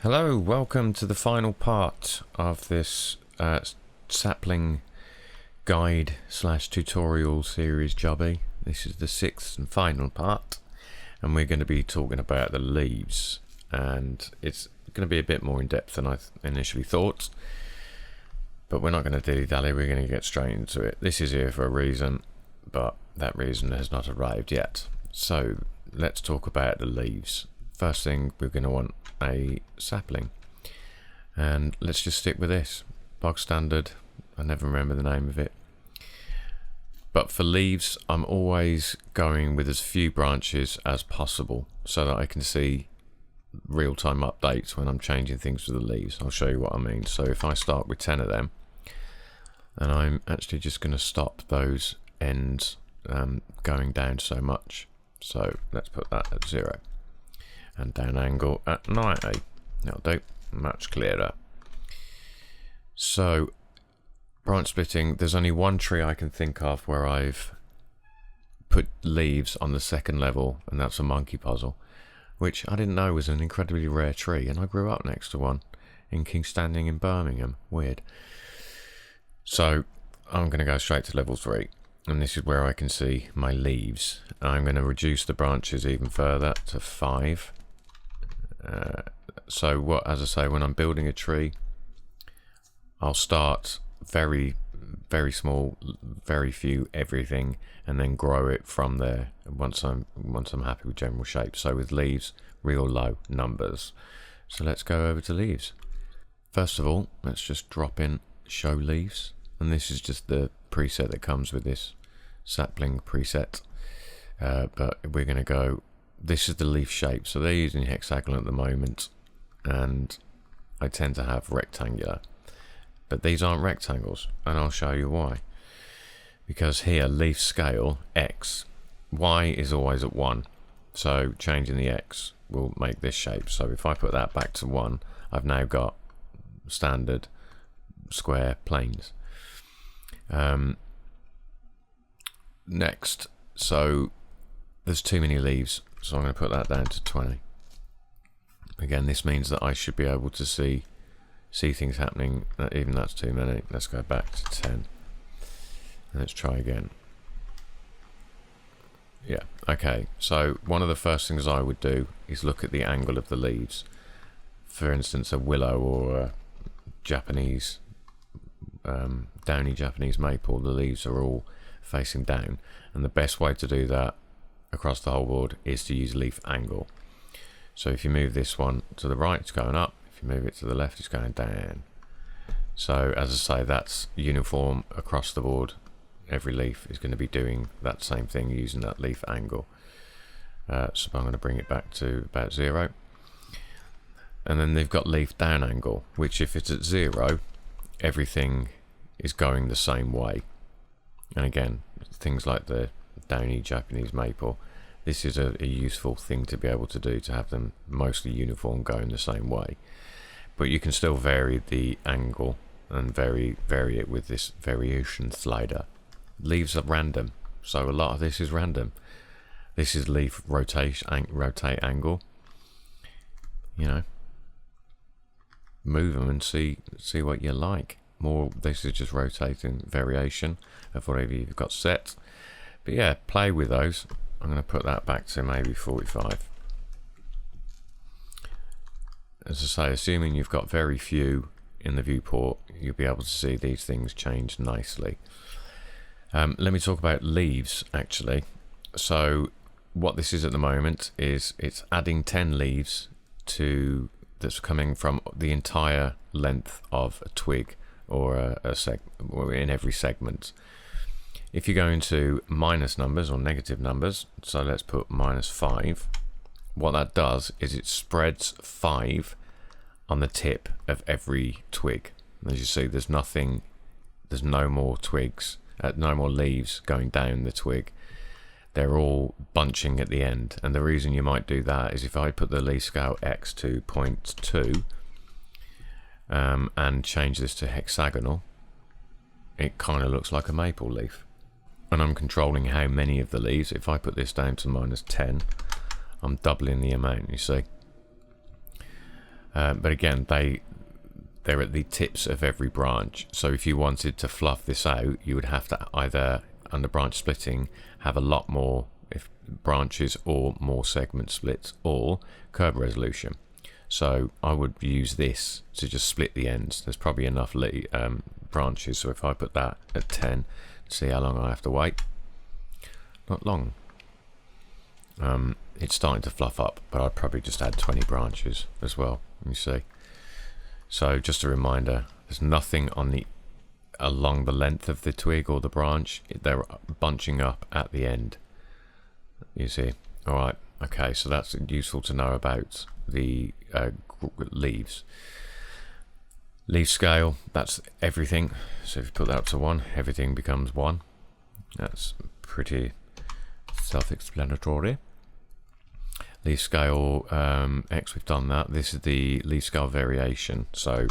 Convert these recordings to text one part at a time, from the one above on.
Hello, welcome to the final part of this sapling guide slash tutorial series jobby. This is the sixth and final part, and we're going to be talking about the leaves, and it's going to be a bit more in depth than I initially thought, but we're not going to dilly-dally, we're going to get straight into it. This is here for a reason, but that reason has not arrived yet. So let's talk about the leaves. First thing, we're going to want a sapling, and let's just stick with this bog standard. I never remember the name of it, but for leaves I'm always going with as few branches as possible so that I can see real-time updates when I'm changing things with the leaves. I'll show you what I mean. So if I start with 10 of them, and I'm actually just going to stop those ends going down so much, so let's put that at 0. And down angle at 90. That'll do, much clearer. So branch splitting, there's only one tree I can think of where I've put leaves on the second level, and that's a monkey puzzle, which I didn't know was an incredibly rare tree, and I grew up next to one in King's Standing in Birmingham. Weird. So I'm going to go straight to level 3, and this is where I can see my leaves. I'm going to reduce the branches even further to 5. So what, as I say, when I'm building a tree, I'll start very small, very few everything, and then grow it from there once I'm happy with general shape. So with leaves, real low numbers. So let's go over to leaves. First of all, let's just drop in show leaves, and this is just the preset that comes with this sapling preset, but we're going to go, this is the leaf shape, so they're using hexagonal at the moment, and I tend to have rectangular, but these aren't rectangles, and I'll show you why. Because here, leaf scale X, Y is always at 1, so changing the X will make this shape. So if I put that back to 1, I've now got standard square planes. Next, so there's too many leaves, so I'm going to put that down to 20. Again, this means that I should be able to see things happening. Even that's too many. Let's go back to 10. Let's try again. Yeah, okay. So one of the first things I would do is look at the angle of the leaves. For instance, a willow or a Japanese, downy Japanese maple, the leaves are all facing down, and the best way to do that across the whole board is to use leaf angle. So if you move this one to the right, it's going up. If you move it to the left, it's going down. So as I say, that's uniform across the board. Every leaf is going to be doing that same thing using that leaf angle. So I'm going to bring it back to about 0. And then they've got leaf down angle, which if it's at 0, everything is going the same way. And again, things like the downy Japanese maple, this is a useful thing to be able to do, to have them mostly uniform, going the same way. But you can still vary the angle and vary it with this variation slider. Leaves are random, so a lot of this is random. This is leaf rotate angle. You know, move them and see what you like. More, this is just rotating variation of whatever you've got set. But yeah, play with those. I'm going to put that back to maybe 45. As I say, assuming you've got very few in the viewport, you'll be able to see these things change nicely. Let me talk about leaves actually. So what this is at the moment is it's adding 10 leaves to that's coming from the entire length of a twig or or in every segment. If you go into minus numbers or negative numbers, so let's put -5, what that does is it spreads 5 on the tip of every twig. As you see, there's no more twigs, no more leaves going down the twig. They're all bunching at the end, and the reason you might do that is if I put the leaf scale X to 0.2 and change this to hexagonal, it kind of looks like a maple leaf. And I'm controlling how many of the leaves. If I put this down to -10, I'm doubling the amount, you see. But again, they're at the tips of every branch. So if you wanted to fluff this out, you would have to either, under branch splitting, have a lot more branches or more segment splits, or curve resolution. So I would use this to just split the ends. There's probably enough branches, so if I put that at 10, see how long I have to wait. Not long. It's starting to fluff up, but I'd probably just add 20 branches as well. Let me see. So just a reminder, there's nothing along the length of the twig or the branch. They're bunching up at the end. You see. All right. Okay. So that's useful to know about the leaves. Leaf scale. That's everything. So if you put that up to 1, everything becomes 1. That's pretty self-explanatory. Leaf scale X, we've done that. This is the leaf scale variation, so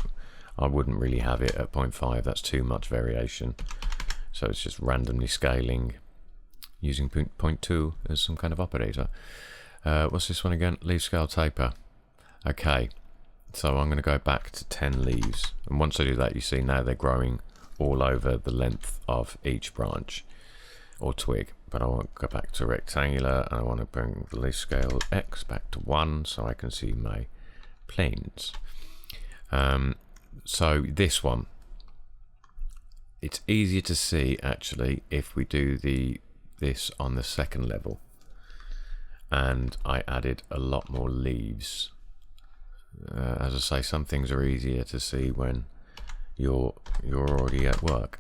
I wouldn't really have it at 0.5. That's too much variation. So it's just randomly scaling using 0.2 as some kind of operator. What's this one again? Leaf scale taper. Okay, so I'm going to go back to 10 leaves, and once I do that, you see now they're growing all over the length of each branch or twig. But I want to go back to rectangular, and I want to bring the leaf scale X back to 1 so I can see my planes. So this one, it's easier to see actually if we do this on the second level, and I added a lot more leaves. As I say, some things are easier to see when you're already at work.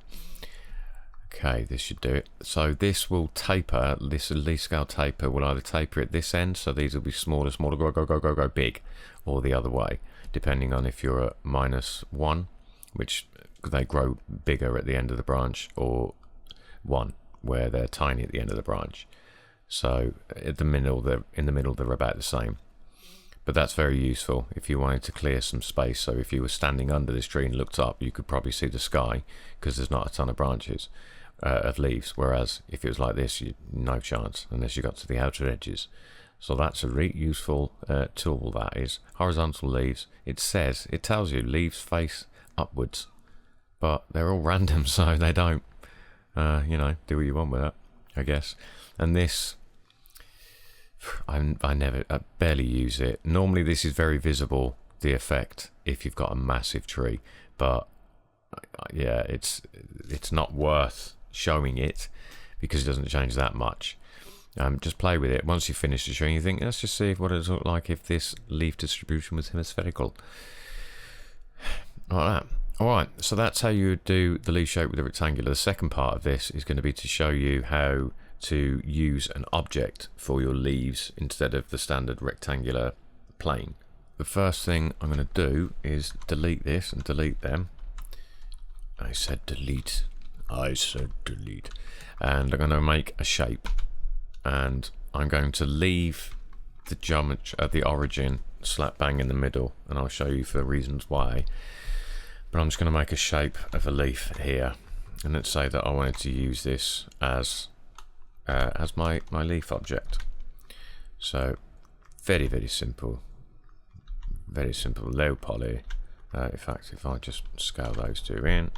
Okay, this should do it. So this will taper, this leaf scale taper will either taper at this end, so these will be smaller, go big, or the other way, depending on if you're at -1, which they grow bigger at the end of the branch, or 1, where they're tiny at the end of the branch. So in the middle they're about the same. But that's very useful if you wanted to clear some space. So if you were standing under this tree and looked up, you could probably see the sky because there's not a ton of branches of leaves. Whereas if it was like this, no chance unless you got to the outer edges. So that's a really useful tool. That is horizontal leaves. It tells you leaves face upwards, but they're all random, so they don't. Do what you want with that, I guess. And this, I barely use it. Normally this is very visible, the effect, if you've got a massive tree, but yeah, it's not worth showing it because it doesn't change that much. Just play with it. Once you finish the tree, you think, let's just see what it would look like if this leaf distribution was hemispherical. Like that. Alright, so that's how you would do the leaf shape with the rectangular. The second part of this is going to be to show you how to use an object for your leaves instead of the standard rectangular plane. The first thing I'm going to do is delete this and delete them. I said delete. And I'm going to make a shape, and I'm going to leave the geometry at the origin slap bang in the middle, and I'll show you for reasons why. But I'm just going to make a shape of a leaf here, and let's say that I wanted to use this as my leaf object. So very simple, low poly. In fact, if I just scale those two in,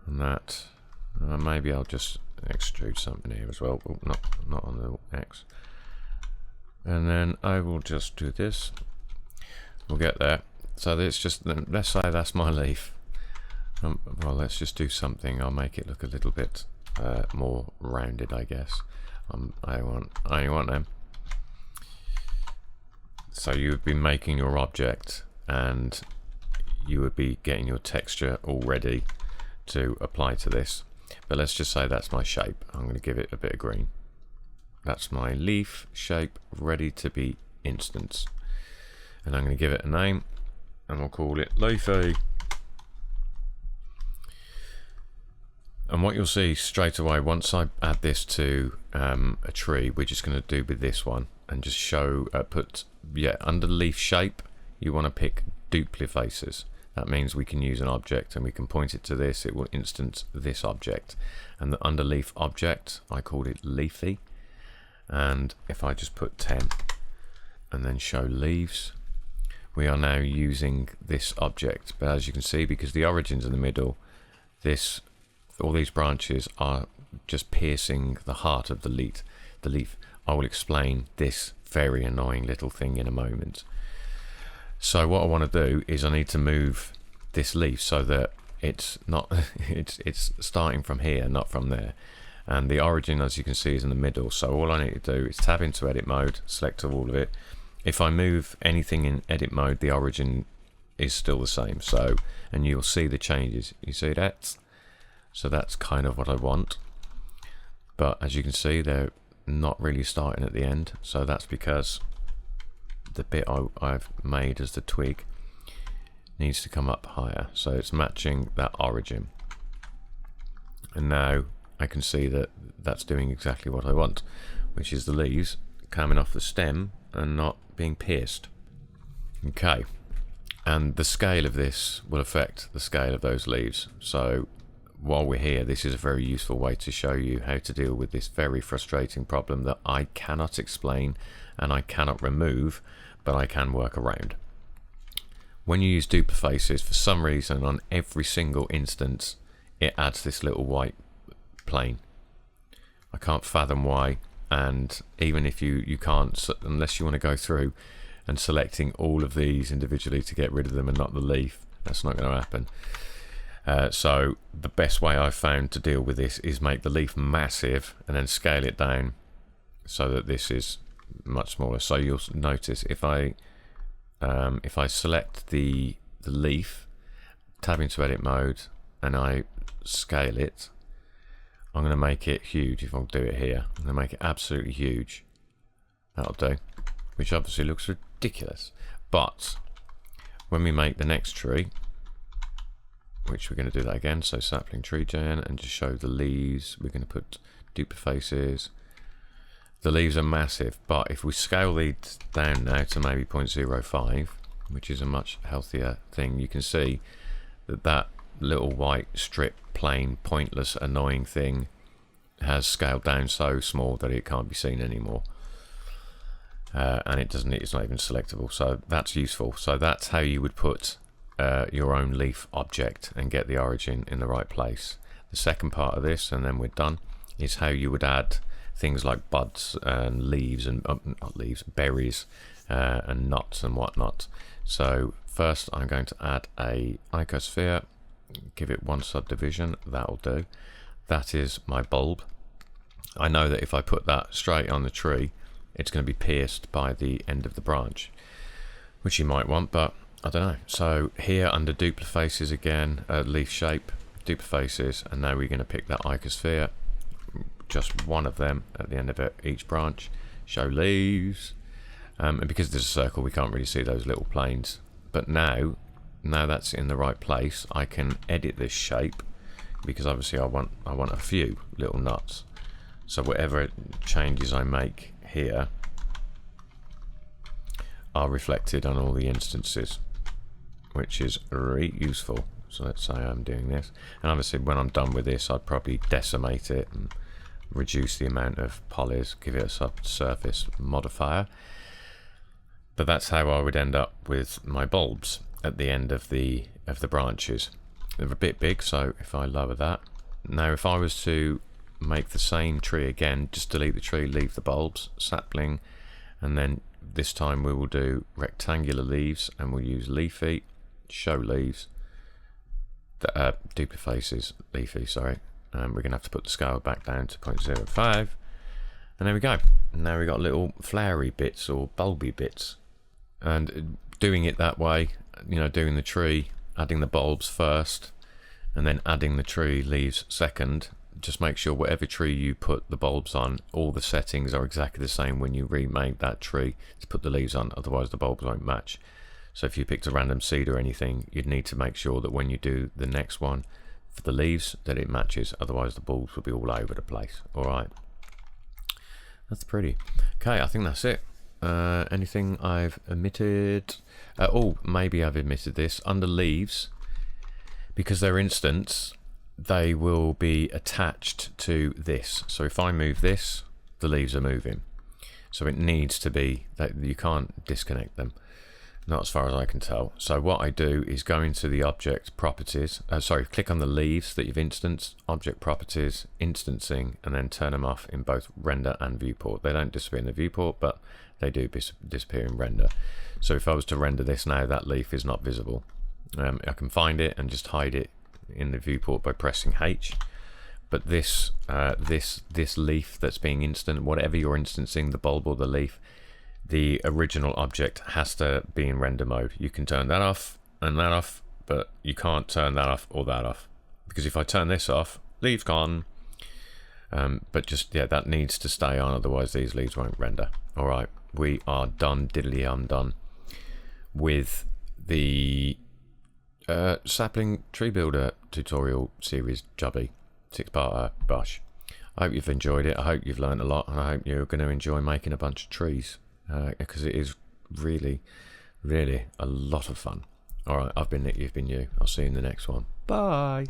and that, maybe I'll just extrude something here as well. Oh, not on the X. And then I will just do this. We'll get there. So it's just, let's say that's my leaf. Well, let's just do something. I'll make it look a little bit more rounded, I guess. I want them. So you would be making your object, and you would be getting your texture all ready to apply to this. But let's just say that's my shape. I'm going to give it a bit of green. That's my leaf shape ready to be instanced. And I'm going to give it a name, and we'll call it Leafy. And what you'll see straight away, once I add this to a tree, we're just going to do with this one and just show, under leaf shape, you want to pick Duplifaces. That means we can use an object and we can point it to this, it will instance this object. And the underleaf object, I called it Leafy. And if I just put 10 and then show leaves, we are now using this object. But as you can see, because the origin's in the middle, all these branches are just piercing the heart of the leaf. I will explain this very annoying little thing in a moment. So what I want to do is I need to move this leaf so that it's not it's starting from here, not from there. And the origin, as you can see, is in the middle. So all I need to do is tab into edit mode, select all of it. If I move anything in edit mode, the origin is still the same. So, and you'll see the changes. You see that? So that's kind of what I want. But as you can see, they're not really starting at the end. So that's because the bit I've made as the twig needs to come up higher. So it's matching that origin. And now I can see that that's doing exactly what I want, which is the leaves coming off the stem and not being pierced. Okay, and the scale of this will affect the scale of those leaves. So while we're here, this is a very useful way to show you how to deal with this very frustrating problem that I cannot explain and I cannot remove, but I can work around. When you use Duplifaces, for some reason on every single instance it adds this little white plane. I can't fathom why, and even if you can't, unless you want to go through and selecting all of these individually to get rid of them and not the leaf, that's not going to happen. So the best way I've found to deal with this is make the leaf massive and then scale it down so that this is much smaller. So you'll notice if I select the leaf, tab into edit mode, and I scale it, I'm going to make it huge. If I'll do it here, I'm going to make it absolutely huge. That'll do, which obviously looks ridiculous. But when we make the next tree, which we're going to do that again, so sapling tree gen, and just show the leaves, we're going to put Duplifaces. The leaves are massive, but if we scale these down now to maybe 0.05, which is a much healthier thing, you can see that that little white strip, plain, pointless, annoying thing has scaled down so small that it can't be seen anymore. And it's not even selectable, so that's useful. So that's how you would put your own leaf object and get the origin in the right place. The second part of this, and then we're done, is how you would add things like buds and leaves and not leaves, berries and nuts and whatnot. So first I'm going to add a icosphere, give it one subdivision, that'll do. That is my bulb. I know that if I put that straight on the tree, it's going to be pierced by the end of the branch, which you might want, but I don't know. So here under Duplifaces again, leaf shape, Duplifaces, and now we're going to pick that icosphere, just one of them at the end of each branch, show leaves, and because there's a circle we can't really see those little planes. But now that's in the right place, I can edit this shape, because obviously I want a few little nuts. So whatever changes I make here are reflected on all the instances, which is really useful. So let's say I'm doing this, and obviously when I'm done with this I'd probably decimate it and reduce the amount of polys, give it a subsurface modifier. But that's how I would end up with my bulbs at the end of the branches. They're a bit big, so if I lower that. Now if I was to make the same tree again, just delete the tree, leave the bulbs, sapling, and then this time we will do rectangular leaves, and we'll use leafy, show leaves, Duplifaces, leafy, sorry. We're going to have to put the scale back down to 0.05, and there we go. Now we've got little flowery bits or bulby bits, and doing it that way, you know, doing the tree, adding the bulbs first, and then adding the tree leaves second. Just make sure whatever tree you put the bulbs on, all the settings are exactly the same when you remake that tree to put the leaves on, otherwise the bulbs won't match. So if you picked a random seed or anything, you'd need to make sure that when you do the next one for the leaves that it matches, otherwise the bulbs will be all over the place. Alright, that's pretty. Okay, I think that's it. Anything I've omitted? Oh, maybe I've omitted this. Under leaves, because they're instants, they will be attached to this. So if I move this, the leaves are moving. So it needs to be that you can't disconnect them. Not as far as I can tell. So what I do is go into the object properties, click on the leaves that you've instanced, object properties, instancing, and then turn them off in both render and viewport. They don't disappear in the viewport, but they do disappear in render. So if I was to render this now, that leaf is not visible. I can find it and just hide it in the viewport by pressing H. But this leaf that's being instant, whatever you're instancing, the bulb or the leaf, the original object has to be in render mode. You can turn that off and that off, but you can't turn that off or that off, because if I turn this off, leaves gone. But just, yeah, that needs to stay on, otherwise these leaves won't render. All right, we are done, diddly I'm done with the Sapling Tree Builder tutorial series jobby, 6-parter bosh. I hope you've enjoyed it. I hope you've learned a lot, and I hope you're going to enjoy making a bunch of trees, because it is really, really a lot of fun. All right, I've been Nick, you've been you. I'll see you in the next one. Bye.